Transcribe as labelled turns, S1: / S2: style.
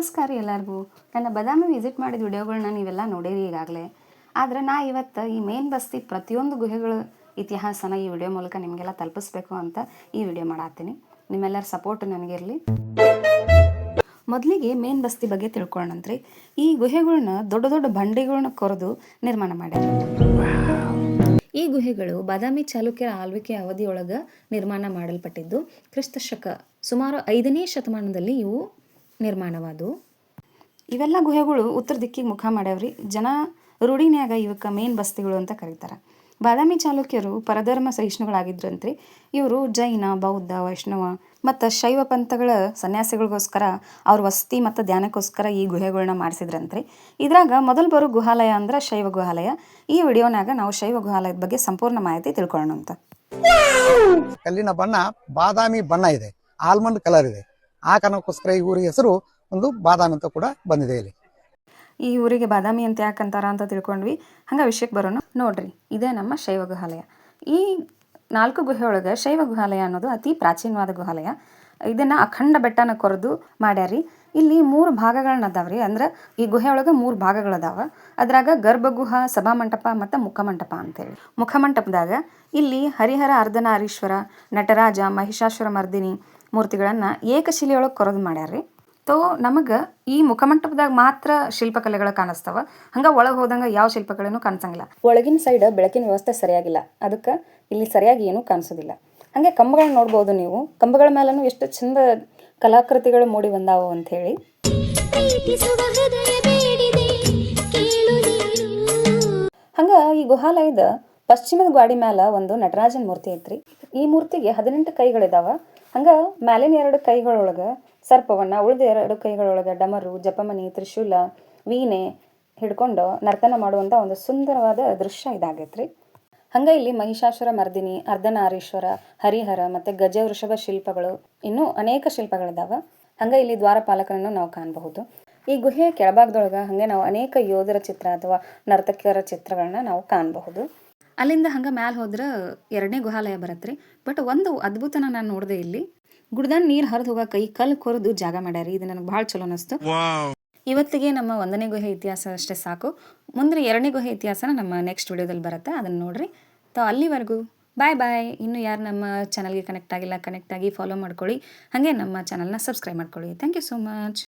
S1: ನಮಸ್ಕಾರ ಎಲ್ಲರಿಗೂ. ನನ್ನ ಬಾದಾಮಿ ವಿಸಿಟ್ ಮಾಡಿದ ವಿಡಿಯೋಗಳನ್ನ ನೀವೆಲ್ಲ ನೋಡಿರಿ ಈಗಾಗಲೇ. ಆದರೆ ನಾ ಇವತ್ತು ಈ ಮೇನ್ ಬಸ್ತಿ ಪ್ರತಿಯೊಂದು ಗುಹೆಗಳ ಇತಿಹಾಸನ ಈ ವಿಡಿಯೋ ಮೂಲಕ ನಿಮಗೆಲ್ಲ ತಲುಪಿಸ್ಬೇಕು ಅಂತ ಈ ವಿಡಿಯೋ ಮಾಡತ್ತೀನಿ. ನಿಮ್ಮೆಲ್ಲರ ಸಪೋರ್ಟ್ ನನಗಿರಲಿ. ಮೊದಲಿಗೆ ಮೇನ್ ಬಸ್ತಿ ಬಗ್ಗೆ ತಿಳ್ಕೊಳ್ಳೋಣಂತ್ರಿ. ಈ ಗುಹೆಗಳನ್ನ ದೊಡ್ಡ ದೊಡ್ಡ ಬಂಡೆಗಳನ್ನ ಕೊರೆದು ನಿರ್ಮಾಣ ಮಾಡ್ಯಾರ. ಈ ಗುಹೆಗಳು ಬಾದಾಮಿ ಚಾಲುಕ್ಯರ ಆಳ್ವಿಕೆ ಅವಧಿಯೊಳಗೆ ನಿರ್ಮಾಣ ಮಾಡಲ್ಪಟ್ಟಿದ್ದು ಕ್ರಿಸ್ತ ಶಕ ಸುಮಾರು 5ನೇ ಶತಮಾನದಲ್ಲಿ ಇವು ನಿರ್ಮಾಣವಾದವು. ಇವೆಲ್ಲ ಗುಹೆಗಳು ಉತ್ತರ ದಿಕ್ಕಿಗೆ ಮುಖ ಮಾಡ್ಯಾವ್ರಿ. ಜನ ರೂಢಿನ್ಯಾಗ ಇವಕ್ಕೆ ಮೇನ್ ಬಸ್ತಿಗಳು ಅಂತ ಕರೀತಾರೆ. ಬಾದಾಮಿ ಚಾಲುಕ್ಯರು ಪರಧರ್ಮ ಸಹಿಷ್ಣುಗಳಾಗಿದ್ರಂತ್ರಿ. ಇವರು ಜೈನ, ಬೌದ್ಧ, ವೈಷ್ಣವ ಮತ್ತು ಶೈವ ಪಂಥಗಳ ಸನ್ಯಾಸಿಗಳಿಗೋಸ್ಕರ ಅವ್ರ ವಸತಿ ಮತ್ತು ಧ್ಯಾನಕ್ಕೋಸ್ಕರ ಈ ಗುಹೆಗಳನ್ನ ಮಾಡಿಸಿದ್ರಂತ್ರಿ. ಇದ್ರಾಗ ಮೊದಲು ಬರೋ ಗುಹಾಲಯ ಅಂದ್ರೆ ಶೈವ ಗುಹಾಲಯ. ಈ ವಿಡಿಯೋನಾಗ ನಾವು ಶೈವ ಗುಹಾಲಯದ ಬಗ್ಗೆ ಸಂಪೂರ್ಣ ಮಾಹಿತಿ ತಿಳ್ಕೊಳ್ಳೋಣ ಅಂತ.
S2: ಕಲ್ಲಿನ ಬಣ್ಣ ಬಾದಾಮಿ ಬಣ್ಣ ಇದೆ, ಆಲ್ಮಂಡ್ ಕಲರ್ ಇದೆ. ಆ ಕಾರಣಕ್ಕೋಸ್ಕರ ಈ ಊರಿಗೆ ಹೆಸರು ಒಂದು ಬಾದಾಮಿ ಅಂತ ಕೂಡ ಬಂದಿದೆ. ಇಲ್ಲಿ
S1: ಈ ಊರಿಗೆ ಬಾದಾಮಿ ಅಂತ ಯಾಕಂತಾರ ಅಂತ ತಿಳ್ಕೊಂಡ್ವಿ. ಹಂಗೆ ವಿಷಯಕ್ಕೆ ಬರೋಣ. ನೋಡ್ರಿ, ಇದೇ ನಮ್ಮ ಶೈವ ಗುಹಾಲಯ. ಈ 4 ಗುಹೆಯೊಳಗೆ ಶೈವ ಗುಹಾಲಯ ಅನ್ನೋದು ಅತಿ ಪ್ರಾಚೀನವಾದ ಗುಹಾಲಯ. ಇದನ್ನ ಅಖಂಡ ಬೆಟ್ಟನ ಕೊರೆದು ಮಾಡ್ಯಾರಿ. ಇಲ್ಲಿ 3 ಭಾಗಗಳನ್ನ ಅದಾವ್ರಿ. ಅಂದ್ರೆ ಈ ಗುಹೆಯೊಳಗೆ 3 ಭಾಗಗಳದಾವ. ಅದ್ರಾಗ ಗರ್ಭಗುಹಾ, ಸಭಾಮಂಟಪ ಮತ್ತು ಮುಖಮಂಟಪ ಅಂತೇಳಿ. ಮುಖಮಂಟಪದಾಗ ಇಲ್ಲಿ ಹರಿಹರ ಅರ್ಧನಾರೀಶ್ವರ, ನಟರಾಜ, ಮಹಿಷಾಸುರ ಮರ್ದಿನಿ ಮೂರ್ತಿಗಳನ್ನು ಏಕಶಿಲೆಯೊಳಗೆ ಕೊರೆದು ಮಾಡ್ಯಾರ್ರಿ. ತೋ ನಮಗೆ ಈ ಮುಖಮಂಟಪದಾಗ ಮಾತ್ರ ಶಿಲ್ಪಕಲೆಗಳು ಕಾಣಿಸ್ತಾವ. ಹಂಗೆ ಒಳಗೆ ಹೋದಂಗೆ ಯಾವ ಶಿಲ್ಪಕಲೆನೂ ಕಾಣಿಸಂಗಿಲ್ಲ. ಒಳಗಿನ ಸೈಡ್ ಬೆಳಕಿನ ವ್ಯವಸ್ಥೆ ಸರಿಯಾಗಿಲ್ಲ, ಅದಕ್ಕೆ ಇಲ್ಲಿ ಸರಿಯಾಗಿ ಏನೂ ಕಾಣಿಸೋದಿಲ್ಲ. ಹಾಗೆ ಕಂಬಗಳನ್ನ ನೋಡ್ಬೋದು ನೀವು. ಕಂಬಗಳ ಮೇಲೂ ಎಷ್ಟು ಚಂದ ಕಲಾಕೃತಿಗಳು ಮೂಡಿ ಬಂದಾವು ಅಂಥೇಳಿ. ಹಂಗೆ ಈ ಗುಹಾಲಯದ ಪಶ್ಚಿಮದ ಗಾಡಿ ಮೇಲೆ ಒಂದು ನಟರಾಜನ ಮೂರ್ತಿ ಐತ್ರಿ. ಈ ಮೂರ್ತಿಗೆ 18 ಕೈಗಳಿದಾವ. ಹಂಗೆ ಮ್ಯಾಲಿನ 2 ಕೈಗಳೊಳಗೆ ಸರ್ಪವನ್ನು, ಉಳಿದ 2 ಕೈಗಳೊಳಗೆ ಡಮರು, ಜಪಮಣಿ, ತ್ರಿಶೂಲ, ವೀಣೆ ಹಿಡ್ಕೊಂಡು ನರ್ತನ ಮಾಡುವಂಥ ಒಂದು ಸುಂದರವಾದ ದೃಶ್ಯ ಇದಾಗೈತ್ರಿ. ಹಂಗೆ ಇಲ್ಲಿ ಮಹಿಷಾಸುರ ಮರ್ದಿನಿ, ಅರ್ಧನಾರೀಶ್ವರ, ಹರಿಹರ ಮತ್ತು ಗಜ ವೃಷಭ ಶಿಲ್ಪಗಳು, ಇನ್ನೂ ಅನೇಕ ಶಿಲ್ಪಗಳಿದಾವೆ. ಹಂಗೆ ಇಲ್ಲಿ ದ್ವಾರಪಾಲಕರನ್ನು ನಾವು ಕಾಣಬಹುದು. ಈ ಗುಹೆಯ ಕೆಳಭಾಗದೊಳಗೆ ಹಾಗೆ ನಾವು ಅನೇಕ ಯೋಧರ ಚಿತ್ರ ಅಥವಾ ನರ್ತಕಿಯರ ಚಿತ್ರಗಳನ್ನ ನಾವು ಕಾಣಬಹುದು. ಅಲ್ಲಿಂದ ಹಂಗೆ ಮ್ಯಾಲೆ ಹೋದ್ರೆ 2ನೇ ಗುಹಾಲಯ ಬರತ್ರಿ. ಬಟ್ ಒಂದು ಅದ್ಭುತನ ನಾನು ನೋಡಿದೆ. ಇಲ್ಲಿ ಗುಡ್ದಾನ್ ನೀರು ಹರಿದು ಹೋಗಕ್ಕೆ ಈ ಕಲ್ಲು ಕೊರೆದು ಜಾಗ ಮಾಡ್ಯಾರಿ. ಇದು ನನಗೆ ಭಾಳ ಚಲೋ ಅನಿಸ್ತು. ಇವತ್ತಿಗೆ ನಮ್ಮ 1ನೇ ಗುಹೆ ಇತಿಹಾಸ ಅಷ್ಟೇ ಸಾಕು. ಮುಂದೆ 2ನೇ ಗುಹೆ ಇತಿಹಾಸನ ನಮ್ಮ ನೆಕ್ಸ್ಟ್ ವಿಡಿಯೋದಲ್ಲಿ ಬರುತ್ತೆ, ಅದನ್ನು ನೋಡ್ರಿ. ಅಲ್ಲಿವರೆಗೂ ಬಾಯ್ ಬಾಯ್. ಇನ್ನೂ ಯಾರು ನಮ್ಮ ಚಾನಲ್ಗೆ ಕನೆಕ್ಟ್ ಆಗಿಲ್ಲ, ಕನೆಕ್ಟ್ ಆಗಿ ಫಾಲೋ ಮಾಡ್ಕೊಳ್ಳಿ. ಹಾಗೆ ನಮ್ಮ ಚಾನಲ್ನ ಸಬ್ಸ್ಕ್ರೈಬ್ ಮಾಡ್ಕೊಳ್ಳಿ. Thank you so much.